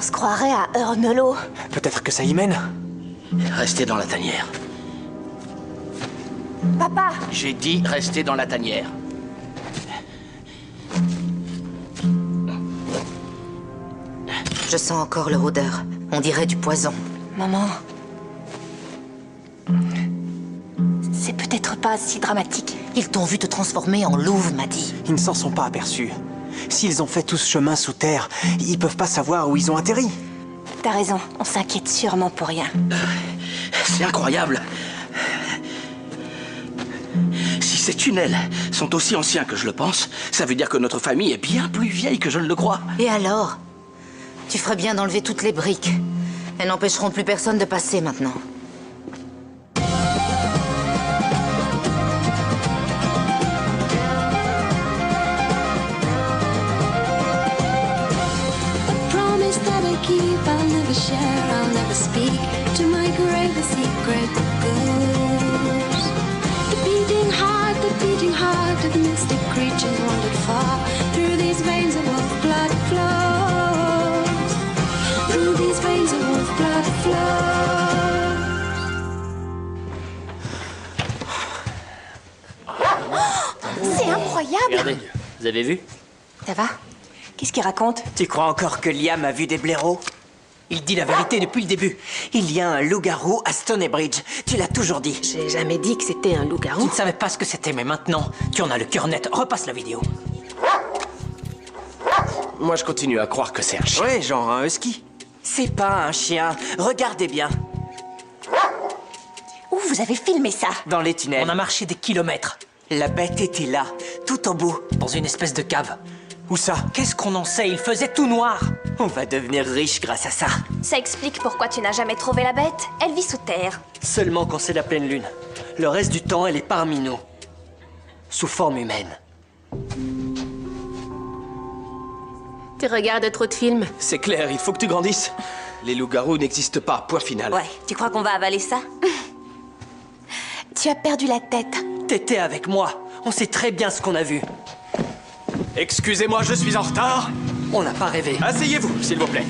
On se croirait à Urnolo. Peut-être que ça y mène. Restez dans la tanière. Papa! J'ai dit restez dans la tanière. Je sens encore leur odeur. On dirait du poison. Maman... C'est peut-être pas si dramatique. Ils t'ont vu te transformer en louve, m'a dit. Ils ne s'en sont pas aperçus. S'ils ont fait tout ce chemin sous terre, ils peuvent pas savoir où ils ont atterri. T'as raison, on s'inquiète sûrement pour rien. C'est incroyable. Si ces tunnels sont aussi anciens que je le pense, ça veut dire que notre famille est bien plus vieille que je ne le crois. Et alors? Tu ferais bien d'enlever toutes les briques. Elles n'empêcheront plus personne de passer maintenant. I'll never share, I'll never speak. To my grave the secret goes. The beating heart of mystic creatures wandered far. Through these veins of wolf blood flows. Through these veins of wolf blood flows. C'est incroyable! Regardez, vous avez vu? Ça va? Qu'est-ce qu'il raconte? Tu crois encore que Liam a vu des blaireaux? Il dit la vérité depuis le début. Il y a un loup-garou à Stonebridge. Tu l'as toujours dit. J'ai jamais dit que c'était un Tu loup-garou. ne savais pas ce que c'était, mais maintenant, tu en as le cœur net. Repasse la vidéo. Moi, je continue à croire que c'est un chien. Ouais, genre un husky. C'est pas un chien. Regardez bien. Où vous avez filmé ça? Dans les tunnels. On a marché des kilomètres. La bête était là, tout en bout, dans une espèce de cave. Où ça? Qu'est-ce qu'on en sait? Il faisait tout noir. On va devenir riche grâce à ça. Ça explique pourquoi tu n'as jamais trouvé la bête. Elle vit sous terre. Seulement quand c'est la pleine lune. Le reste du temps, elle est parmi nous. Sous forme humaine. Tu regardes trop de films. C'est clair, il faut que tu grandisses. Les loups-garous n'existent pas, point final. Ouais, tu crois qu'on va avaler ça? Tu as perdu la tête. T'étais avec moi. On sait très bien ce qu'on a vu. Excusez-moi, je suis en retard. On n'a pas rêvé. Asseyez-vous, s'il vous plaît.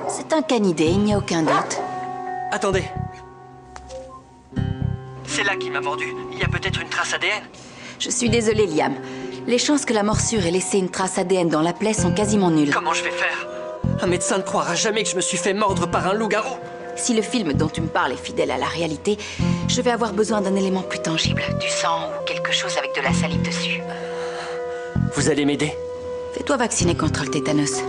C'est un canidé, il n'y a aucun doute. Attendez. C'est là qu'il m'a mordu. Il y a peut-être une trace ADN. Je suis désolée, Liam. Les chances que la morsure ait laissé une trace ADN dans la plaie sont quasiment nulles. Comment je vais faire? Un médecin ne croira jamais que je me suis fait mordre par un loup-garou. Si le film dont tu me parles est fidèle à la réalité, je vais avoir besoin d'un élément plus tangible. Du sang ou quelque chose avec de la salive dessus. Vous allez m'aider? Fais-toi vacciner contre le tétanos.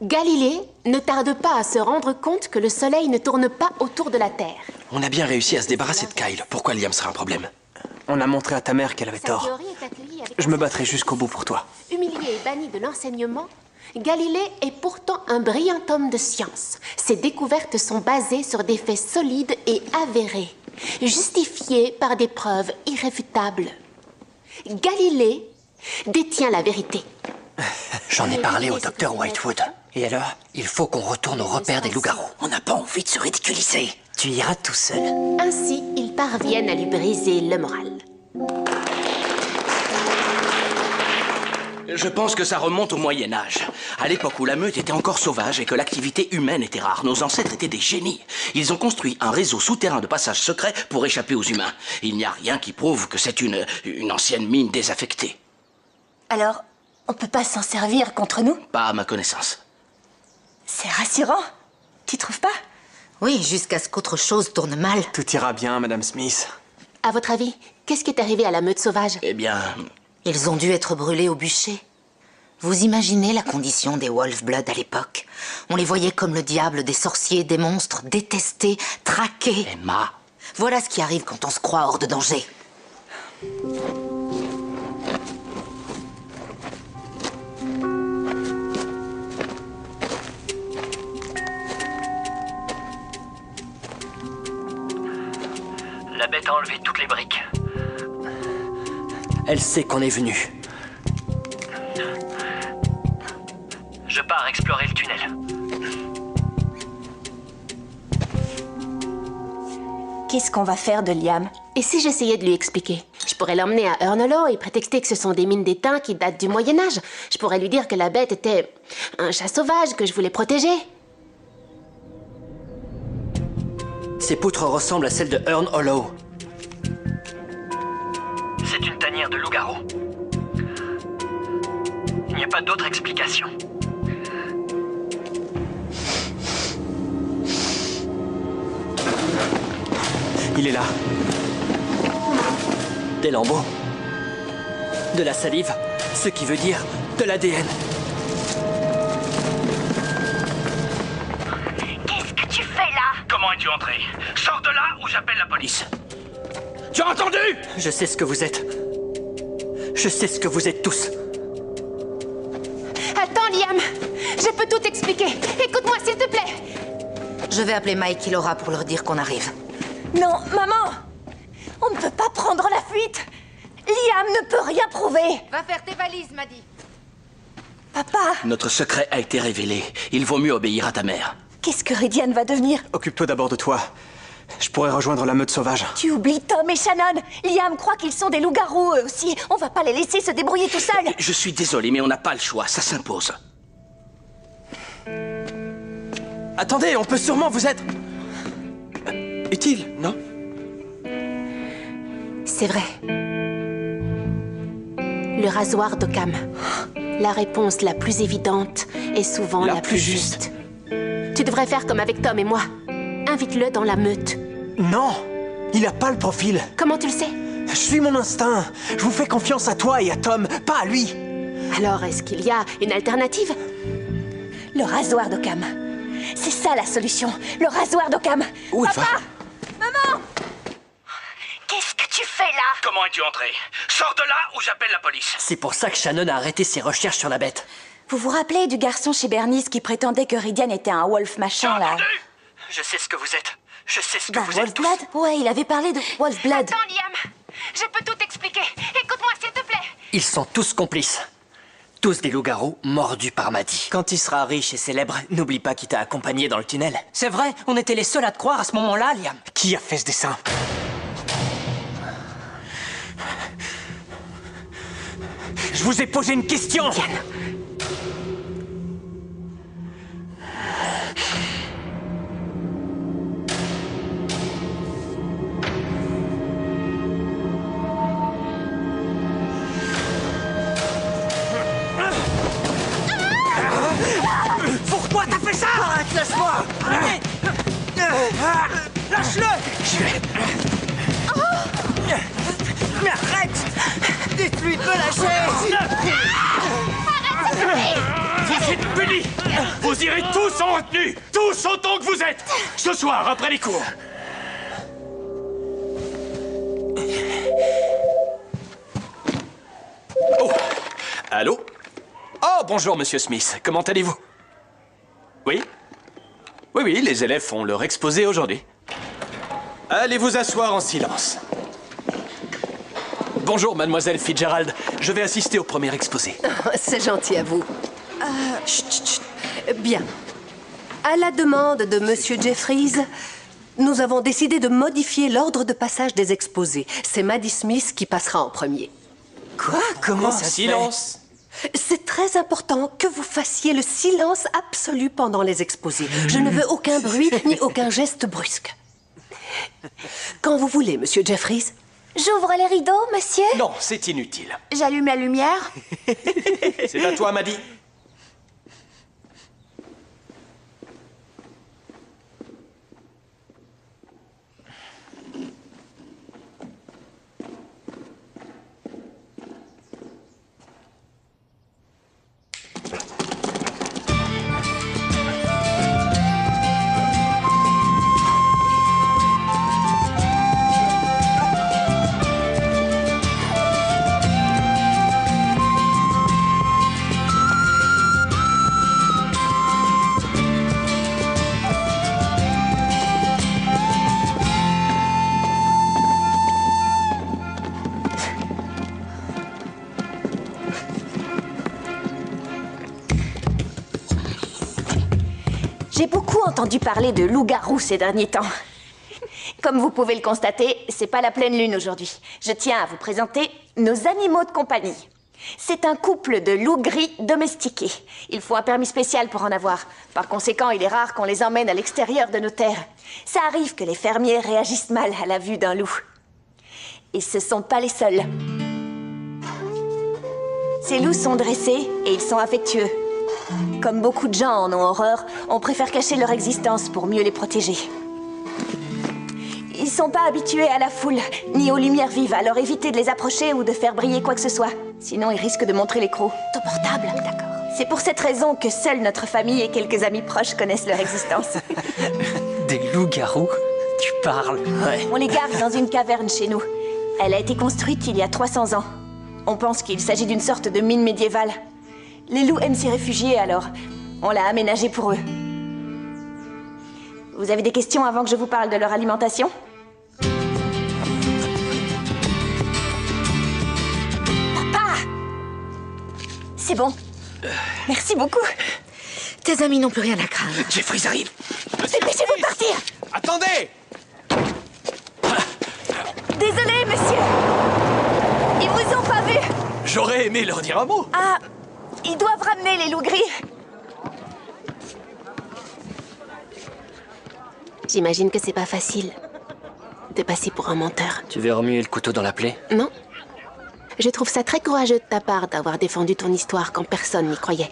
Galilée ne tarde pas à se rendre compte que le soleil ne tourne pas autour de la Terre. On a bien réussi à se débarrasser de Kyle. Pourquoi Liam serait un problème? On a montré à ta mère qu'elle avait Sa tort. théorie est accueillie avec Je me battrai jusqu'au bout pour toi. Humilié et banni de l'enseignement, Galilée est pourtant un brillant homme de science. Ses découvertes sont basées sur des faits solides et avérés, justifiés par des preuves irréfutables. Galilée détient la vérité. J'en ai parlé au docteur Whitewood. Et alors, il faut qu'on retourne au repère des loups-garous. On n'a pas envie de se ridiculiser. Tu iras tout seul. Ainsi, ils parviennent à lui briser le moral. Je pense que ça remonte au Moyen-Âge. À l'époque où la meute était encore sauvage et que l'activité humaine était rare, nos ancêtres étaient des génies. Ils ont construit un réseau souterrain de passages secrets pour échapper aux humains. Il n'y a rien qui prouve que c'est une ancienne mine désaffectée. Alors, on peut pas s'en servir contre nous? Pas à ma connaissance. C'est rassurant. Tu trouves pas? Oui, jusqu'à ce qu'autre chose tourne mal. Tout ira bien, Madame Smith. À votre avis, qu'est-ce qui est arrivé à la meute sauvage? Eh bien, Ils ont dû être brûlés au bûcher. Vous imaginez la condition des Wolf-Blood à l'époque? On les voyait comme le diable, des sorciers, des monstres, détestés, traqués. Emma, Voilà ce qui arrive quand on se croit hors de danger. La bête a enlevé toutes les briques. Elle sait qu'on est venu. Je pars explorer le tunnel. Qu'est-ce qu'on va faire de Liam? Et si j'essayais de lui expliquer? Je pourrais l'emmener à Urnhollow et prétexter que ce sont des mines d'étain qui datent du Moyen-Âge. Je pourrais lui dire que la bête était un chat sauvage que je voulais protéger. Ces poutres ressemblent à celles de Urnhollow. C'est une tanière de loup-garou. Il n'y a pas d'autre explication. Il est là. Des lambeaux. De la salive, ce qui veut dire de l'ADN. Qu'est-ce que tu fais là? Comment es-tu entré? Sors de là ou j'appelle la police. Tu as entendu? Je sais ce que vous êtes. Je sais ce que vous êtes tous. Attends, Liam! Je peux tout expliquer. Écoute-moi, s'il te plaît. Je vais appeler Mike et Laura pour leur dire qu'on arrive. Non, maman! On ne peut pas prendre la fuite! Liam ne peut rien prouver! Va faire tes valises, Maddie. Papa, Notre secret a été révélé. Il vaut mieux obéir à ta mère. qu'est-ce que Rydian va devenir? Occupe-toi d'abord de toi. Je pourrais rejoindre la meute sauvage. Tu oublies Tom et Shannon! Liam croit qu'ils sont des loups-garous, eux aussi! On va pas les laisser se débrouiller tout seuls! Je suis désolé, mais on n'a pas le choix. Ça s'impose. Attendez, on peut sûrement vous être... utile, non? C'est vrai. Le rasoir d'Occam. La réponse la plus évidente est souvent la plus juste. Tu devrais faire comme avec Tom et moi. Invite-le dans la meute. Non! Il a pas le profil. Comment tu le sais? Je suis mon instinct. Je vous fais confiance à toi et à Tom, pas à lui. Alors, est-ce qu'il y a une alternative? Le rasoir d'Occam. C'est ça la solution! Le rasoir d'Occam! Où il va? Papa! Maman! Qu'est-ce que tu fais là? Comment es-tu entré? Sors de là ou j'appelle la police. C'est pour ça que Shannon a arrêté ses recherches sur la bête. Vous vous rappelez du garçon chez Bernice qui prétendait que Rydian était un wolf machin, là? Je sais ce que vous êtes. Je sais ce que Bah, vous êtes tous. Wolfblood? Ouais, il avait parlé de Wolfblood. Attends, Liam! Je peux tout expliquer. Écoute-moi, s'il te plaît. Ils sont tous complices. Tous des loups-garous mordus par Maddie. Quand il sera riche et célèbre, n'oublie pas qu'il t'a accompagné dans le tunnel. C'est vrai, on était les seuls à te croire à ce moment-là, Liam. Qui a fait ce dessin? Je vous ai posé une question! Pourquoi t'as fait ça? Arrête, lâche-moi! Lâche-le! Mais arrête! Dites-lui de me lâcher! Vous êtes punis! Vous irez tous en retenue! Tous autant que vous êtes! Ce soir, après les cours! Oh! Allô? Oh, bonjour, monsieur Smith. Comment allez-vous? Oui? Oui, oui, les élèves font leur exposé aujourd'hui. Allez vous asseoir en silence. Bonjour, mademoiselle Fitzgerald. Je vais assister au premier exposé. C'est gentil à vous. Chut, chut, chut. Bien. À la demande de Monsieur Jeffries, nous avons décidé de modifier l'ordre de passage des exposés. C'est Maddie Smith qui passera en premier. Quoi? Comment ça se fait? Silence! C'est très important que vous fassiez le silence absolu pendant les exposés. Je ne veux aucun bruit ni aucun geste brusque. Quand vous voulez, Monsieur Jeffries. J'ouvre les rideaux, monsieur? Non, c'est inutile. J'allume la lumière? C'est à toi, Maddie. J'ai beaucoup entendu parler de loups-garous ces derniers temps. Comme vous pouvez le constater, c'est pas la pleine lune aujourd'hui. Je tiens à vous présenter nos animaux de compagnie. C'est un couple de loups gris domestiqués. Il faut un permis spécial pour en avoir. Par conséquent, il est rare qu'on les emmène à l'extérieur de nos terres. Ça arrive que les fermiers réagissent mal à la vue d'un loup. Et ce sont pas les seuls. Ces loups sont dressés et ils sont affectueux. Comme beaucoup de gens en ont horreur, on préfère cacher leur existence pour mieux les protéger. Ils sont pas habitués à la foule, ni aux lumières vives, alors évitez de les approcher ou de faire briller quoi que ce soit. Sinon, ils risquent de montrer l'écrou. Ton portable. D'accord. C'est pour cette raison que seule notre famille et quelques amis proches connaissent leur existence. Des loups-garous? Tu parles? Ouais. On les garde dans une caverne chez nous. Elle a été construite il y a 300 ans. On pense qu'il s'agit d'une sorte de mine médiévale. Les loups aiment s'y réfugier, alors on l'a aménagée pour eux. Vous avez des questions avant que je vous parle de leur alimentation? Papa! C'est bon. Merci beaucoup. Tes amis n'ont plus rien à craindre. Jeffries arrive. Dépêchez-vous de partir! Attendez! Désolé, monsieur! Ils vous ont pas vu! J'aurais aimé leur dire un mot. Ah, ils doivent ramener les loups gris. J'imagine que c'est pas facile de passer pour un menteur. Tu veux remuer le couteau dans la plaie? Non. Je trouve ça très courageux de ta part d'avoir défendu ton histoire quand personne n'y croyait.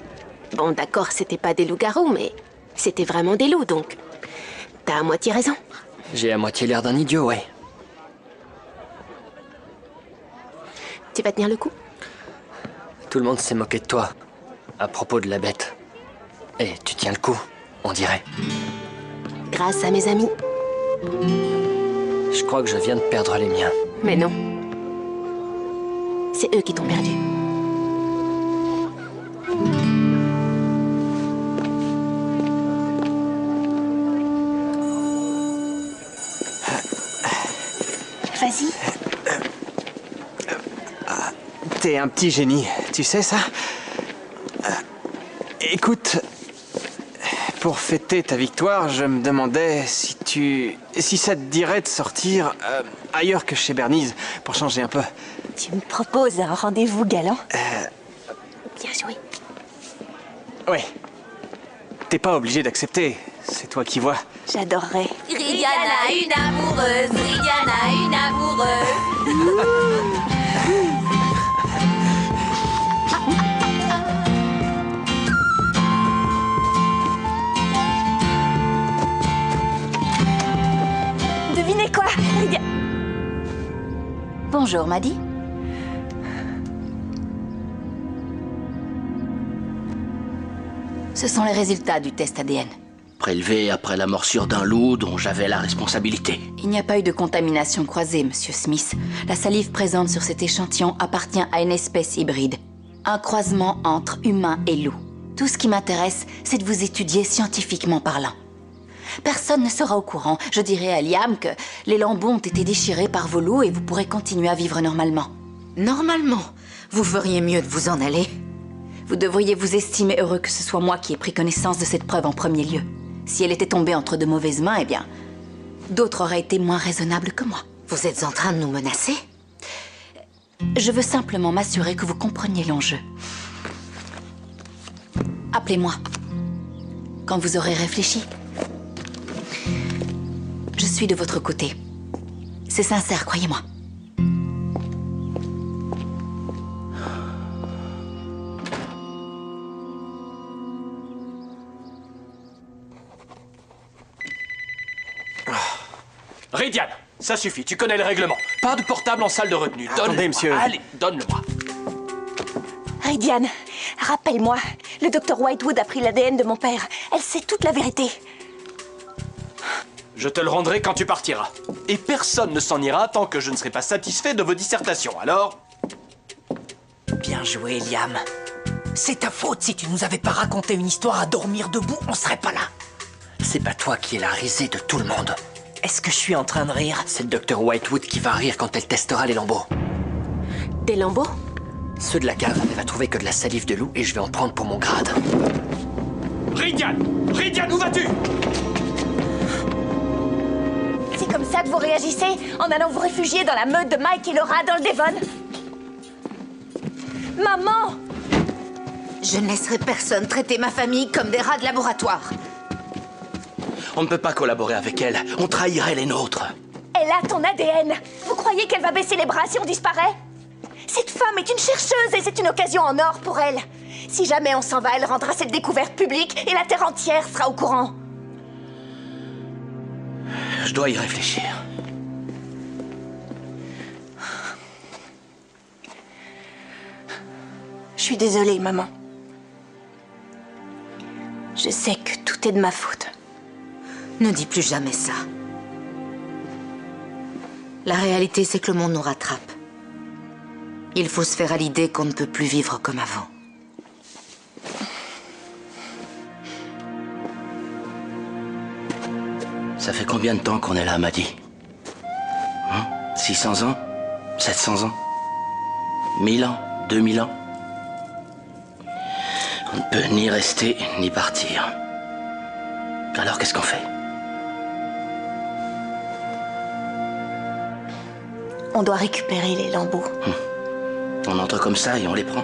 Bon, d'accord, c'était pas des loups-garous, mais c'était vraiment des loups, donc t'as à moitié raison. J'ai à moitié l'air d'un idiot, ouais. Tu vas tenir le coup? Tout le monde s'est moqué de toi, à propos de la bête. Et tu tiens le coup, on dirait. Grâce à mes amis. Je crois que je viens de perdre les miens. Mais non. C'est eux qui t'ont perdu. Vas-y. T'es un petit génie, tu sais ça? Écoute, pour fêter ta victoire, je me demandais si ça te dirait de sortir ailleurs que chez Bernice, pour changer un peu. Tu me proposes un rendez-vous galant? Bien joué. Ouais. T'es pas obligé d'accepter, c'est toi qui vois. J'adorerais. Ridiana, une amoureuse, Ridiana, une amoureuse. Devinez quoi? Bonjour, Maddy. Ce sont les résultats du test ADN. Prélevé après la morsure d'un loup dont j'avais la responsabilité. Il n'y a pas eu de contamination croisée, Monsieur Smith. La salive présente sur cet échantillon appartient à une espèce hybride. Un croisement entre humain et loup. Tout ce qui m'intéresse, c'est de vous étudier scientifiquement parlant. Personne ne sera au courant. Je dirai à Liam que les lambeaux ont été déchirés par vos loups et vous pourrez continuer à vivre normalement. Normalement? Vous feriez mieux de vous en aller. Vous devriez vous estimer heureux que ce soit moi qui ai pris connaissance de cette preuve en premier lieu. Si elle était tombée entre de mauvaises mains, eh bien, d'autres auraient été moins raisonnables que moi. Vous êtes en train de nous menacer? Je veux simplement m'assurer que vous compreniez l'enjeu. Appelez-moi quand vous aurez réfléchi. Je suis de votre côté. C'est sincère, croyez-moi. Ridiane, ça suffit, tu connais le règlement. Pas de portable en salle de retenue. Attendez, monsieur. Allez, donne-le-moi. Ridiane, rappelle-moi, le docteur Whitewood a pris l'ADN de mon père. Elle sait toute la vérité. Je te le rendrai quand tu partiras. Et personne ne s'en ira tant que je ne serai pas satisfait de vos dissertations, alors... Bien joué, Liam. C'est ta faute. Si tu nous avais pas raconté une histoire à dormir debout, on serait pas là. C'est pas toi qui es la risée de tout le monde. Est-ce que je suis en train de rire? C'est le docteur Whitewood qui va rire quand elle testera les lambeaux. Des lambeaux? Ceux de la cave. Elle va trouver que de la salive de loup et je vais en prendre pour mon grade. Ridiane! Ridiane, où vas-tu? C'est comme ça ça que vous réagissez en allant vous réfugier dans la meute de Mike et Laura dans le Devon? Maman! Je ne laisserai personne traiter ma famille comme des rats de laboratoire. On ne peut pas collaborer avec elle. On trahirait les nôtres. Elle a ton ADN. Vous croyez qu'elle va baisser les bras si on disparaît? Cette femme est une chercheuse et c'est une occasion en or pour elle. Si jamais on s'en va, elle rendra cette découverte publique et la Terre entière sera au courant. Je dois y réfléchir. Je suis désolée, maman. Je sais que tout est de ma faute. Ne dis plus jamais ça. La réalité, c'est que le monde nous rattrape. Il faut se faire à l'idée qu'on ne peut plus vivre comme avant. Ça fait combien de temps qu'on est là, Maddy? 600 ans? 700 ans? 1000 ans? 2000 ans? On ne peut ni rester, ni partir. Alors qu'est-ce qu'on fait? On doit récupérer les lambeaux. On entre comme ça et on les prend.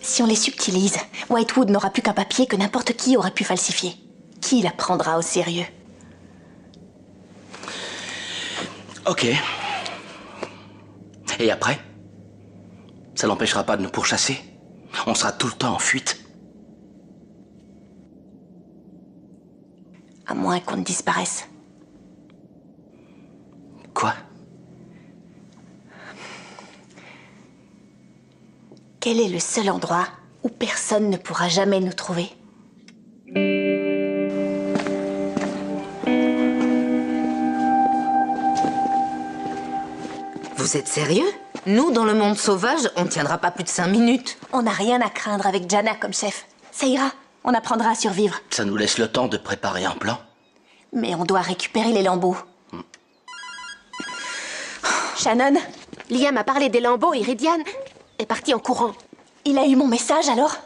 Si on les subtilise, Whitewood n'aura plus qu'un papier que n'importe qui aurait pu falsifier. Qui la prendra au sérieux? Ok. Et après? Ça l'empêchera pas de nous pourchasser. On sera tout le temps en fuite. À moins qu'on ne disparaisse. Quoi? Quel est le seul endroit où personne ne pourra jamais nous trouver? Vous êtes sérieux? Nous, dans le monde sauvage, on ne tiendra pas plus de 5 minutes. On n'a rien à craindre avec Jana comme chef. Ça ira, on apprendra à survivre. Ça nous laisse le temps de préparer un plan. Mais on doit récupérer les lambeaux. Shannon? Liam a parlé des lambeaux et Rydian est parti en courant. Il a eu mon message alors?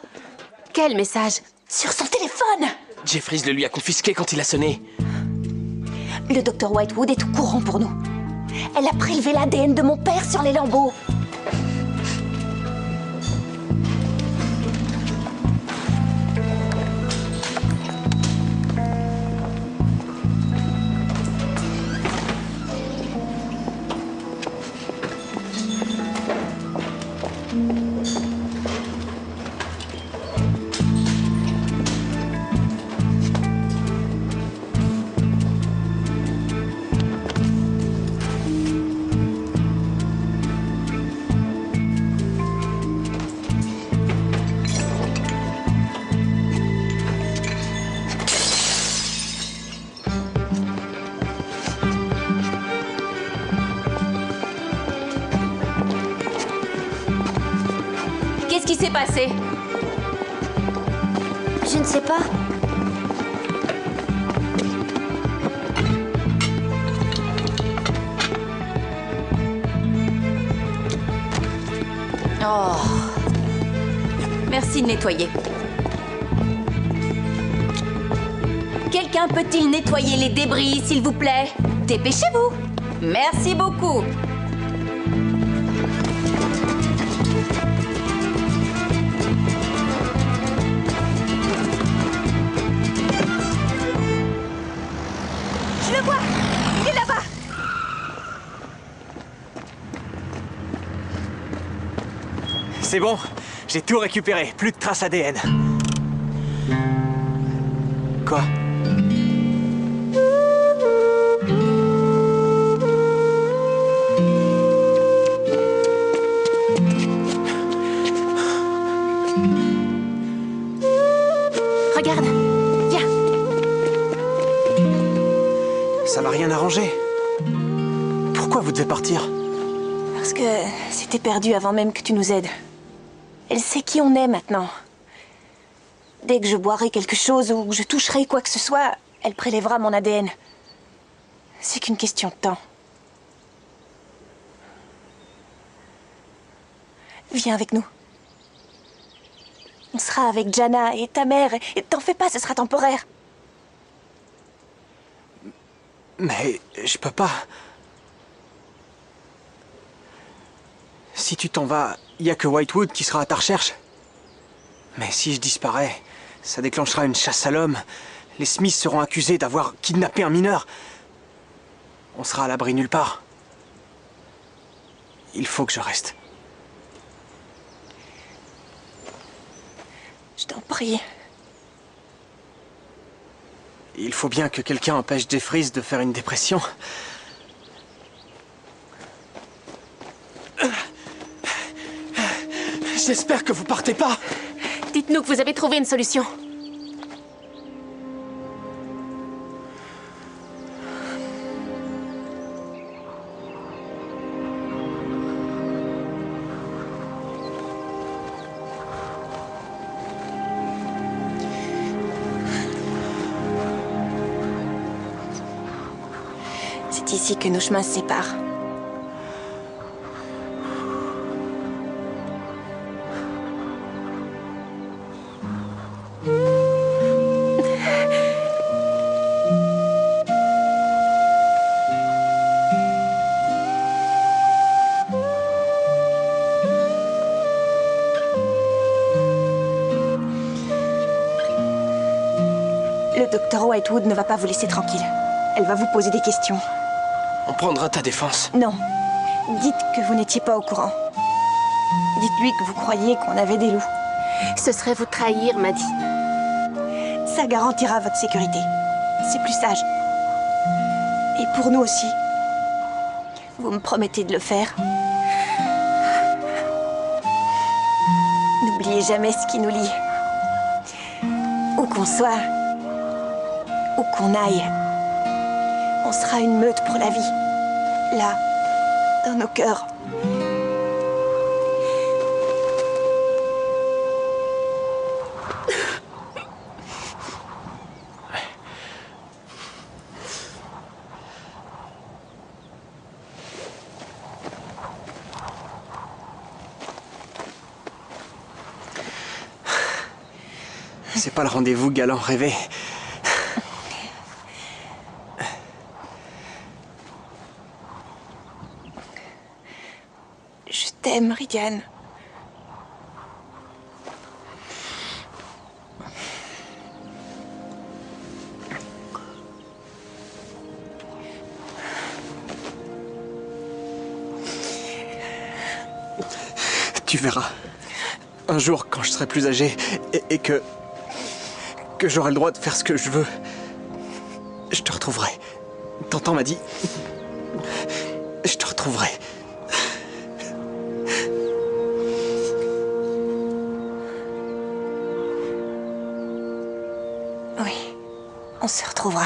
Quel message? Sur son téléphone! Jeffries le lui a confisqué quand il a sonné. Le docteur Whitewood est au courant pour nous. Elle a prélevé l'ADN de mon père sur les lambeaux. Qu'est-ce qui s'est passé? Je ne sais pas. Oh. Merci de nettoyer. Quelqu'un peut-il nettoyer les débris, s'il vous plaît? Dépêchez-vous. Merci beaucoup. Je le vois! Il est là-bas! C'est bon, j'ai tout récupéré, plus de traces ADN. Quoi? Regarde, viens. Ça va rien arranger. Pourquoi vous devez partir? Parce que c'était perdu avant même que tu nous aides. Elle sait qui on est maintenant. Dès que je boirai quelque chose ou que je toucherai quoi que ce soit, elle prélèvera mon ADN. C'est qu'une question de temps. Viens avec nous. On sera avec Jana et ta mère, et t'en fais pas, ce sera temporaire. Mais je peux pas. Si tu t'en vas, il y a que Whitewood qui sera à ta recherche. Mais si je disparais, ça déclenchera une chasse à l'homme. Les Smiths seront accusés d'avoir kidnappé un mineur. On sera à l'abri nulle part. Il faut que je reste. Je t'en prie. Il faut bien que quelqu'un empêche Jeffries de faire une dépression. J'espère que vous partez pas. Dites-nous que vous avez trouvé une solution. C'est ici que nos chemins se séparent. Le docteur Whitewood ne va pas vous laisser tranquille. Elle va vous poser des questions. On prendra ta défense. Non. Dites que vous n'étiez pas au courant. Dites-lui que vous croyiez qu'on avait des loups. Ce serait vous trahir, m'a dit. Ça garantira votre sécurité. C'est plus sage. Et pour nous aussi. Vous me promettez de le faire? N'oubliez jamais ce qui nous lie. Où qu'on soit, où qu'on aille, on sera une meute pour la vie. Là, dans nos cœurs. C'est pas le rendez-vous galant rêvé. Je t'aime, Regan. Tu verras. Un jour, quand je serai plus âgé et que j'aurai le droit de faire ce que je veux, je te retrouverai. T'entends, m'a dit. Je te retrouverai. Oui, on se retrouvera.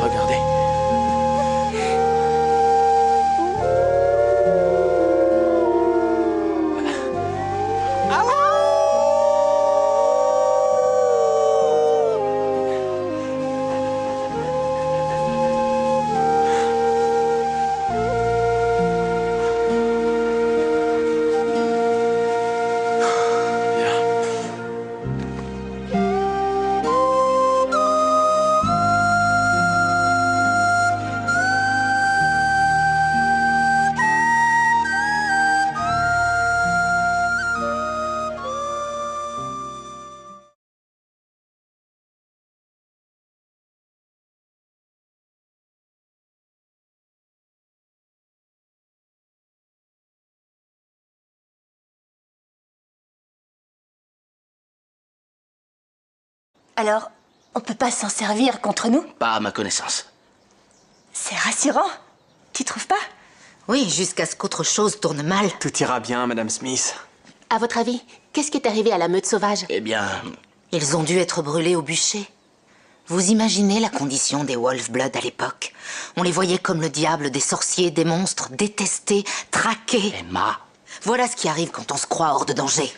Regardez. Alors, on peut pas s'en servir contre nous? Pas à ma connaissance. C'est rassurant. Tu trouves pas? Oui, jusqu'à ce qu'autre chose tourne mal. Tout ira bien, Madame Smith. À votre avis, qu'est-ce qui est arrivé à la meute sauvage? Eh bien, Ils ont dû être brûlés au bûcher. Vous imaginez la condition des Wolf-Blood à l'époque? On les voyait comme le diable, des sorciers, des monstres, détestés, traqués. Emma. Voilà ce qui arrive quand on se croit hors de danger.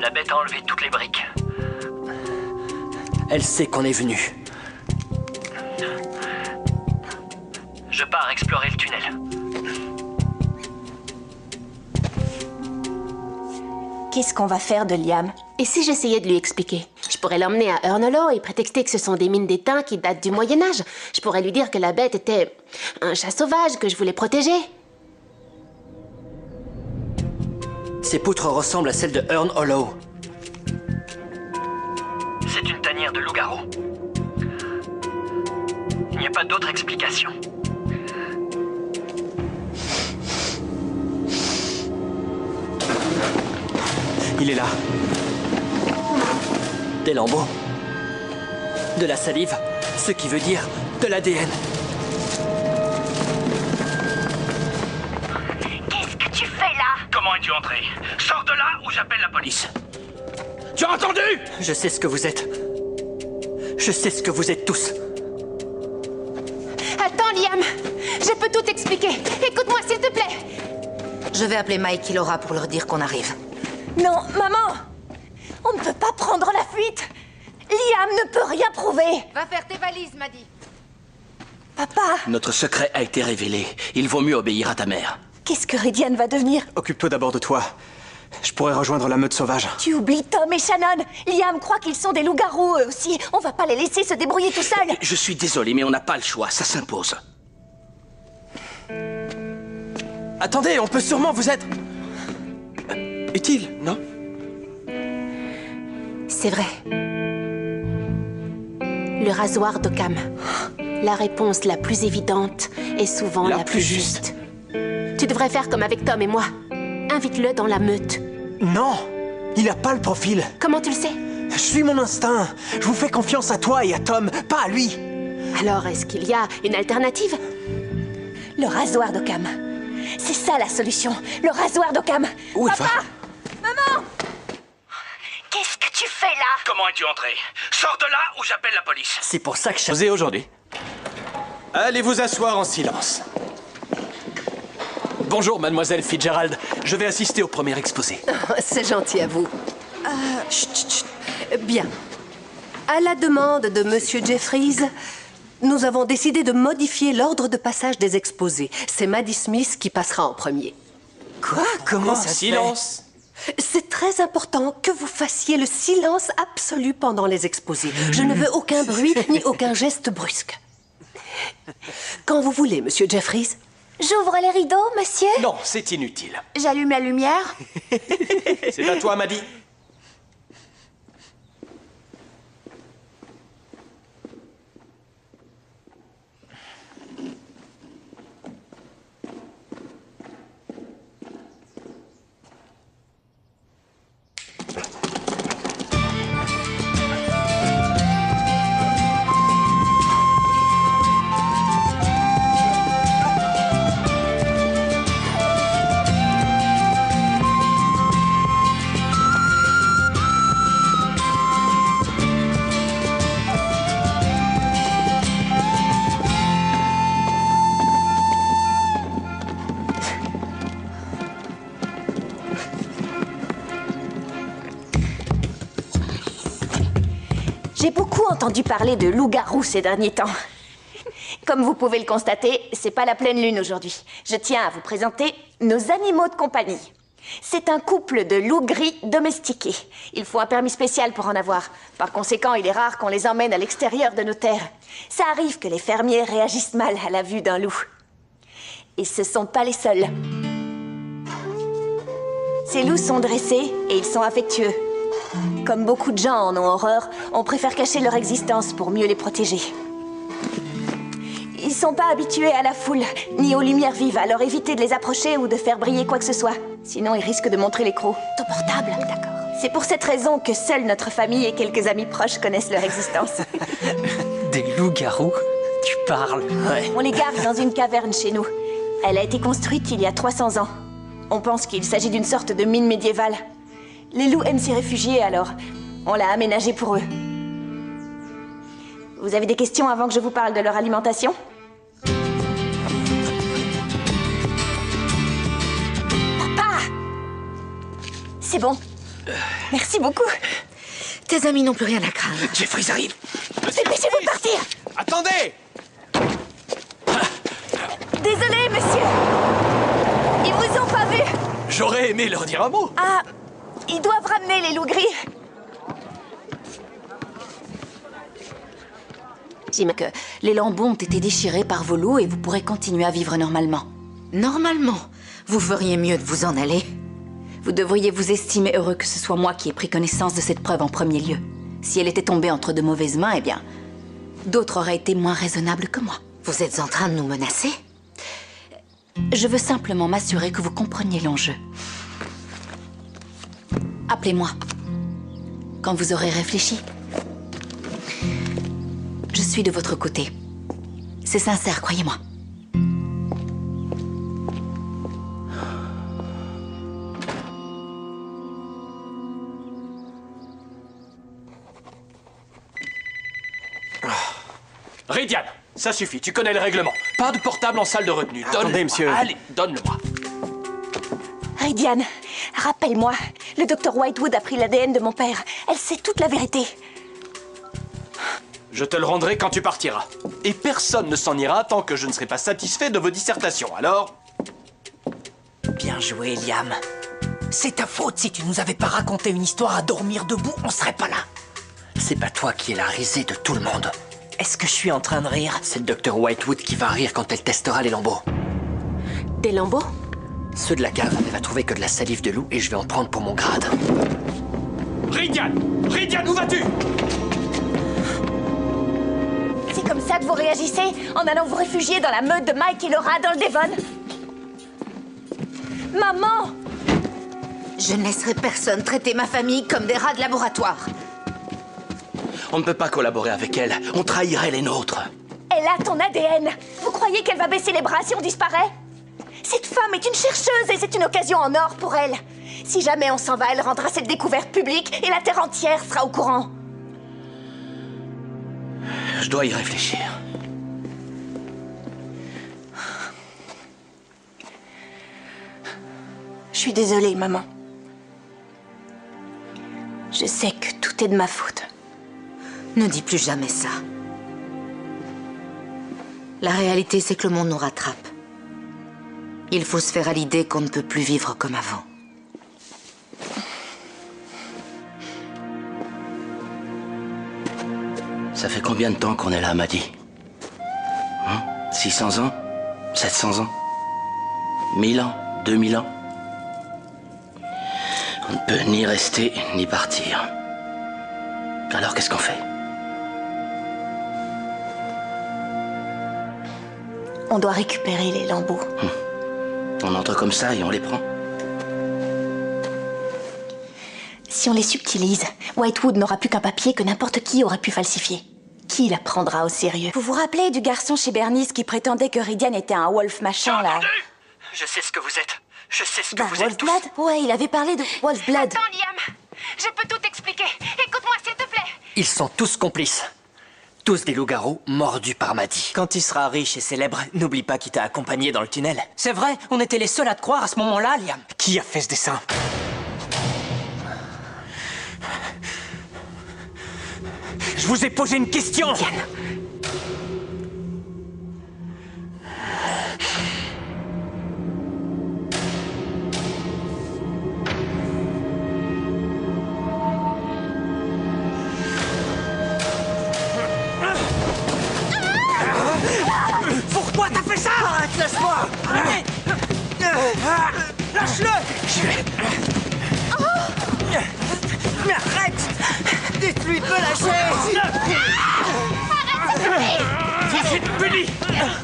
La bête a enlevé toutes les briques. Elle sait qu'on est venu. Je pars explorer le tunnel. Qu'est-ce qu'on va faire de Liam? Et si j'essayais de lui expliquer? Je pourrais l'emmener à Urnhollow et prétexter que ce sont des mines d'étain qui datent du Moyen-Âge. Je pourrais lui dire que la bête était un chat sauvage que je voulais protéger. Ces poutres ressemblent à celles de Urnhollow. C'est une tanière de loup-garou. Il n'y a pas d'autre explication. Il est là. Des lambeaux. De la salive, ce qui veut dire de l'ADN. Qu'est-ce que tu fais là? Comment es-tu entré? Sors de là ou j'appelle la police. Tu as entendu? Je sais ce que vous êtes. Je sais ce que vous êtes tous. Attends, Liam. Je peux tout expliquer. Écoute-moi, s'il te plaît. Je vais appeler Mike et Laura pour leur dire qu'on arrive. Non, maman! On ne peut pas prendre la fuite! Liam ne peut rien prouver! Va faire tes valises, Maddie. Papa! Notre secret a été révélé. Il vaut mieux obéir à ta mère. Qu'est-ce que Rydian va devenir? Occupe-toi d'abord de toi. Je pourrais rejoindre la meute sauvage. Tu oublies Tom et Shannon! Liam croit qu'ils sont des loups-garous, eux aussi! On va pas les laisser se débrouiller tout seuls! Je suis désolé, mais on n'a pas le choix. Ça s'impose. Attendez, on peut sûrement vous être... utile, non? C'est vrai. Le rasoir d'Occam. La réponse la plus évidente est souvent la plus juste. Tu devrais faire comme avec Tom et moi. Invite-le dans la meute. Non! Il a pas le profil. Comment tu le sais? Je suis mon instinct. Je vous fais confiance à toi et à Tom, pas à lui. Alors, est-ce qu'il y a une alternative? Le rasoir d'Occam. C'est ça la solution. Le rasoir d'Occam. Papa! Maman! Qu'est-ce que tu fais là? Comment es-tu entré? Sors de là ou j'appelle la police. C'est pour ça que je... Vous êtes aujourd'hui. Allez vous asseoir en silence. Bonjour, mademoiselle Fitzgerald. Je vais assister au premier exposé. Oh, c'est gentil à vous. Chut, chut, chut. Bien. À la demande de Monsieur Jeffries, nous avons décidé de modifier l'ordre de passage des exposés. C'est Maddie Smith qui passera en premier. Quoi? Comment ça se fait? Silence. C'est très important que vous fassiez le silence absolu pendant les exposés. Je ne veux aucun bruit ni aucun geste brusque. Quand vous voulez, Monsieur Jeffries. J'ouvre les rideaux, monsieur? Non, c'est inutile. J'allume la lumière? C'est à toi, Maddie. J'ai beaucoup entendu parler de loup-garou ces derniers temps. Comme vous pouvez le constater, c'est pas la pleine lune aujourd'hui. Je tiens à vous présenter nos animaux de compagnie. C'est un couple de loups gris domestiqués. Il faut un permis spécial pour en avoir. Par conséquent, il est rare qu'on les emmène à l'extérieur de nos terres. Ça arrive que les fermiers réagissent mal à la vue d'un loup. Et ce sont pas les seuls. Ces loups sont dressés et ils sont affectueux. Comme beaucoup de gens en ont horreur, on préfère cacher leur existence pour mieux les protéger. Ils sont pas habitués à la foule, ni aux lumières vives, alors évitez de les approcher ou de faire briller quoi que ce soit. Sinon, ils risquent de montrer les crocs. Ton portable. D'accord. C'est pour cette raison que seule notre famille et quelques amis proches connaissent leur existence. Des loups-garous? Tu parles? Ouais. On les garde dans une caverne chez nous. Elle a été construite il y a 300 ans. On pense qu'il s'agit d'une sorte de mine médiévale. Les loups aiment s'y réfugier, alors on l'a aménagée pour eux. Vous avez des questions avant que je vous parle de leur alimentation? Papa! C'est bon. Merci beaucoup. Tes amis n'ont plus rien à craindre. Jeffries arrive. Dépêchez-vous de partir! Attendez! Désolé, monsieur! Ils vous ont pas vu! J'aurais aimé leur dire un mot. Ah, ils doivent ramener les loups gris. J'imagine que les lambeaux ont été déchirés par vos loups et vous pourrez continuer à vivre normalement. Normalement, vous feriez mieux de vous en aller. Vous devriez vous estimer heureux que ce soit moi qui ai pris connaissance de cette preuve en premier lieu. Si elle était tombée entre de mauvaises mains, eh bien, d'autres auraient été moins raisonnables que moi. Vous êtes en train de nous menacer? Je veux simplement m'assurer que vous compreniez l'enjeu. Appelez-moi quand vous aurez réfléchi. Je suis de votre côté. C'est sincère, croyez-moi. Rydian, ça suffit, tu connais le règlement. Pas de portable en salle de retenue. Attendez, monsieur. Allez, donne-le-moi. Rydian, rappelle-moi, le docteur Whitewood a pris l'ADN de mon père. Elle sait toute la vérité. Je te le rendrai quand tu partiras. Et personne ne s'en ira tant que je ne serai pas satisfait de vos dissertations, alors... Bien joué, Liam. C'est ta faute. Si tu nous avais pas raconté une histoire à dormir debout, on serait pas là. C'est pas toi qui es la risée de tout le monde. Est-ce que je suis en train de rire? C'est le docteur Whitewood qui va rire quand elle testera les lambeaux. Des lambeaux? Ceux de la cave, elle va trouver que de la salive de loup et je vais en prendre pour mon grade. Rydian! Rydian, où vas-tu? C'est comme ça que vous réagissez en allant vous réfugier dans la meute de Mike et Laura dans le Devon? Maman! Je ne laisserai personne traiter ma famille comme des rats de laboratoire. On ne peut pas collaborer avec elle. On trahirait les nôtres. Elle a ton ADN. Vous croyez qu'elle va baisser les bras si on disparaît? Cette femme est une chercheuse et c'est une occasion en or pour elle. Si jamais on s'en va, elle rendra cette découverte publique et la Terre entière sera au courant. Je dois y réfléchir. Je suis désolée, maman. Je sais que tout est de ma faute. Ne dis plus jamais ça. La réalité, c'est que le monde nous rattrape. Il faut se faire à l'idée qu'on ne peut plus vivre comme avant. Ça fait combien de temps qu'on est là, Maddie? 600 ans? 700 ans? 1000 ans? 2000 ans? On ne peut ni rester, ni partir. Alors qu'est-ce qu'on fait? On doit récupérer les lambeaux. On entre comme ça et on les prend? Si on les subtilise, Whitewood n'aura plus qu'un papier que n'importe qui aurait pu falsifier. Qui la prendra au sérieux? Vous vous rappelez du garçon chez Bernice qui prétendait que Rydian était un Wolf machin, là? Je sais ce que vous êtes. Je sais ce que vous êtes Wolfblood? Ouais, il avait parlé de Wolfblood. Attends, Liam. Je peux tout expliquer. Écoute-moi, s'il te plaît. Ils sont tous complices. Tous des loups-garous mordus par Maddie. Quand tu seras riche et célèbre, n'oublie pas qui t'a accompagné dans le tunnel. C'est vrai, on était les seuls à te croire à ce moment-là, Liam. Qui a fait ce dessin? Je vous ai posé une question! Pourquoi t'as fait ça? Arrête, lâche-moi! Lâche-le! J'y vais. Mais arrête! Dites-lui de me lâcher! Vous êtes punis!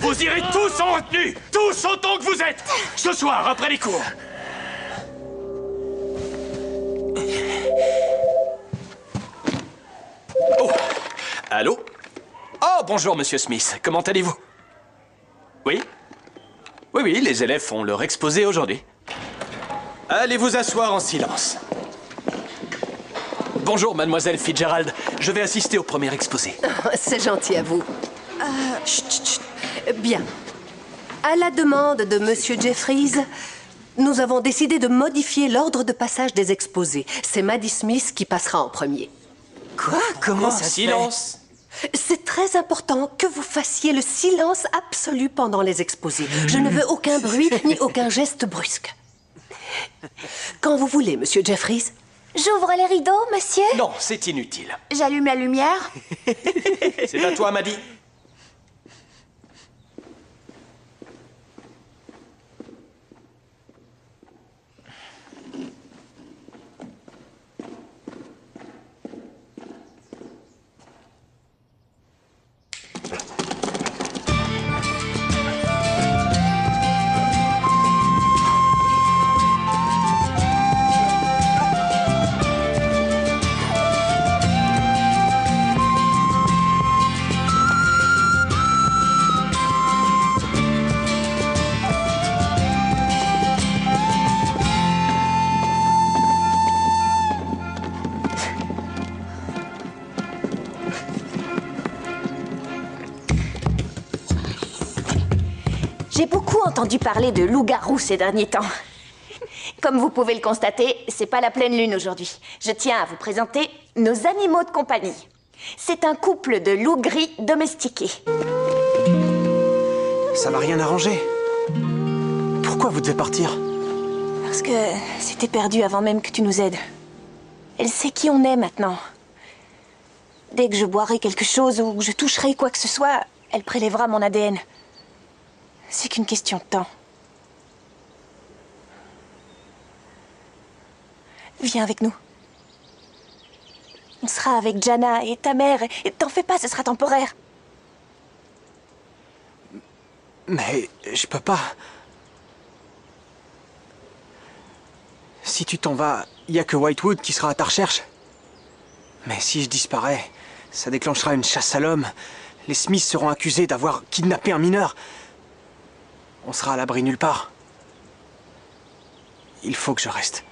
Vous irez tous en retenue! Tous autant que vous êtes! Ce soir, après les cours! Oh, allô? Oh, bonjour, monsieur Smith. Comment allez-vous? Oui? Oui, oui, les élèves font leur exposé aujourd'hui. Allez vous asseoir en silence. Bonjour, mademoiselle Fitzgerald. Je vais assister au premier exposé. Oh, c'est gentil à vous. Chut, chut, chut. Bien. À la demande de Monsieur Jeffries, nous avons décidé de modifier l'ordre de passage des exposés. C'est Maddie Smith qui passera en premier. Quoi? Comment ça se fait? Silence! C'est très important que vous fassiez le silence absolu pendant les exposés. Je ne veux aucun bruit ni aucun geste brusque. Quand vous voulez, Monsieur Jeffries. J'ouvre les rideaux, monsieur? Non, c'est inutile. J'allume la lumière? C'est à toi, Maddie. J'ai beaucoup entendu parler de loup-garou ces derniers temps. Comme vous pouvez le constater, c'est pas la pleine lune aujourd'hui. Je tiens à vous présenter nos animaux de compagnie. C'est un couple de loups gris domestiqués. Ça va rien arranger. Pourquoi vous devez partir? Parce que c'était perdu avant même que tu nous aides. Elle sait qui on est maintenant. Dès que je boirai quelque chose ou que je toucherai quoi que ce soit, elle prélèvera mon ADN. C'est qu'une question de temps. Viens avec nous. On sera avec Jana et ta mère, et t'en fais pas, ce sera temporaire. Mais je peux pas. Si tu t'en vas, il y a que Whitewood qui sera à ta recherche. Mais si je disparais, ça déclenchera une chasse à l'homme. Les Smiths seront accusés d'avoir kidnappé un mineur. On sera à l'abri nulle part. Il faut que je reste.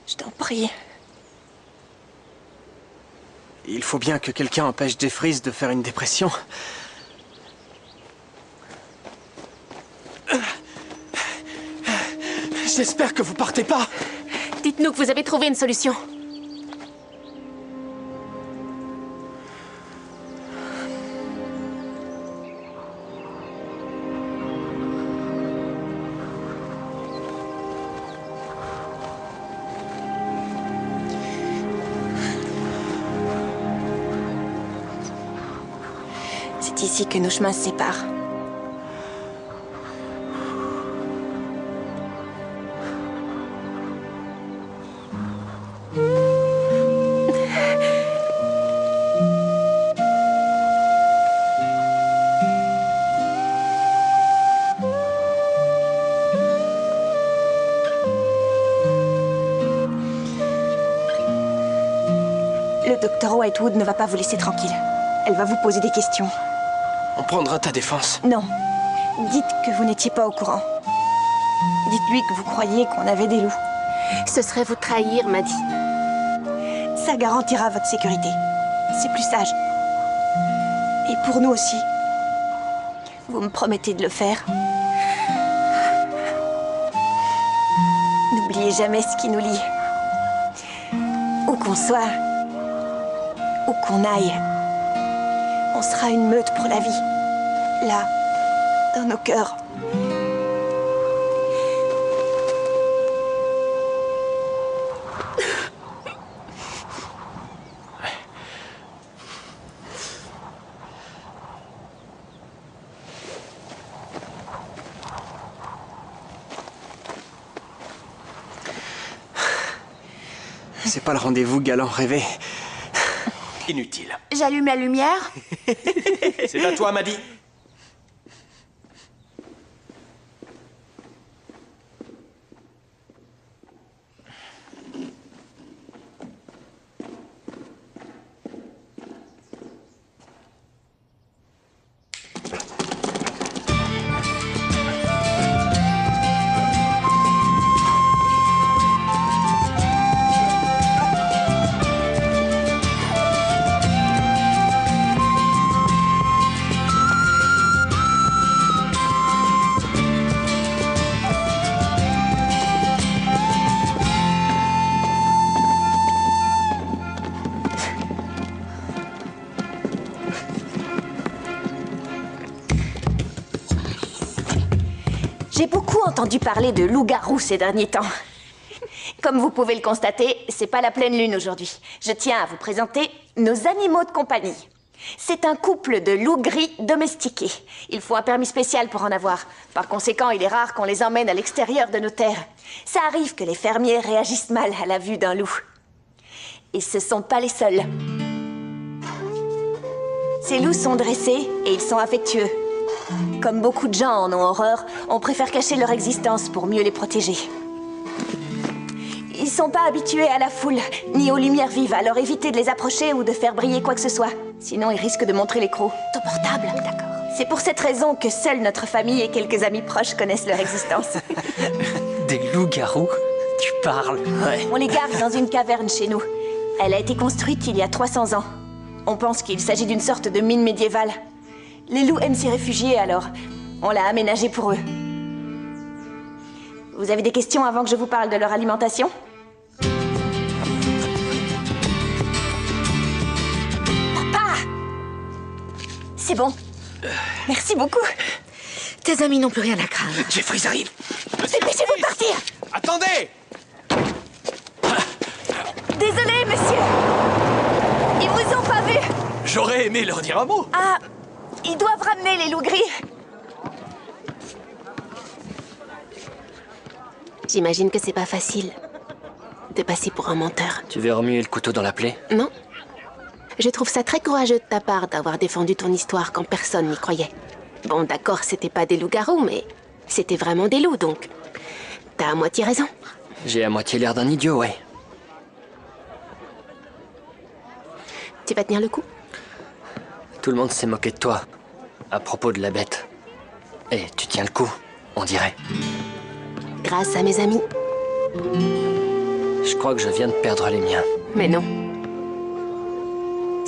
Je t'en prie. Il faut bien que quelqu'un empêche Jeffries de faire une dépression. J'espère que vous partez pas. Dites-nous que vous avez trouvé une solution. C'est ici que nos chemins se séparent. Le docteur Whitewood ne va pas vous laisser tranquille. Elle va vous poser des questions. On prendra ta défense. Non. Dites que vous n'étiez pas au courant. Dites-lui que vous croyiez qu'on avait des loups. Ce serait vous trahir, Maddie. Ça garantira votre sécurité. C'est plus sage. Et pour nous aussi. Vous me promettez de le faire. N'oubliez jamais ce qui nous lie. Où qu'on soit, où qu'on aille, on sera une meute pour la vie. Là, dans nos cœurs. C'est pas le rendez-vous galant rêvé. Inutile. J'allume la lumière. C'est à toi, Maddie. J'ai beaucoup entendu parler de loups-garous ces derniers temps. Comme vous pouvez le constater, c'est pas la pleine lune aujourd'hui. Je tiens à vous présenter nos animaux de compagnie. C'est un couple de loups gris domestiqués. Il faut un permis spécial pour en avoir. Par conséquent, il est rare qu'on les emmène à l'extérieur de nos terres. Ça arrive que les fermiers réagissent mal à la vue d'un loup. Et ce sont pas les seuls. Ces loups sont dressés et ils sont affectueux. Comme beaucoup de gens en ont horreur, on préfère cacher leur existence pour mieux les protéger. Ils sont pas habitués à la foule, ni aux lumières vives, alors évitez de les approcher ou de faire briller quoi que ce soit. Sinon, ils risquent de montrer les crocs. Ton portable. D'accord. C'est pour cette raison que seule notre famille et quelques amis proches connaissent leur existence. Des loups-garous? Tu parles? Ouais. On les garde dans une caverne chez nous. Elle a été construite il y a 300 ans. On pense qu'il s'agit d'une sorte de mine médiévale. Les loups aiment s'y réfugier, alors on l'a aménagée pour eux. Vous avez des questions avant que je vous parle de leur alimentation ? Papa! C'est bon. Merci beaucoup. Tes amis n'ont plus rien à craindre. Jeffries arrive. Dépêchez-vous de partir! Attendez! Désolé, monsieur! Ils vous ont pas vu! J'aurais aimé leur dire un mot. Ah, ils doivent ramener les loups gris. J'imagine que c'est pas facile de passer pour un menteur. Tu veux remuer le couteau dans la plaie? Non. Je trouve ça très courageux de ta part d'avoir défendu ton histoire quand personne n'y croyait. Bon, d'accord, c'était pas des loups-garous, mais c'était vraiment des loups, donc t'as à moitié raison. J'ai à moitié l'air d'un idiot, ouais. Tu vas tenir le coup? Tout le monde s'est moqué de toi, à propos de la bête. Et tu tiens le coup, on dirait. Grâce à mes amis. Je crois que je viens de perdre les miens. Mais non.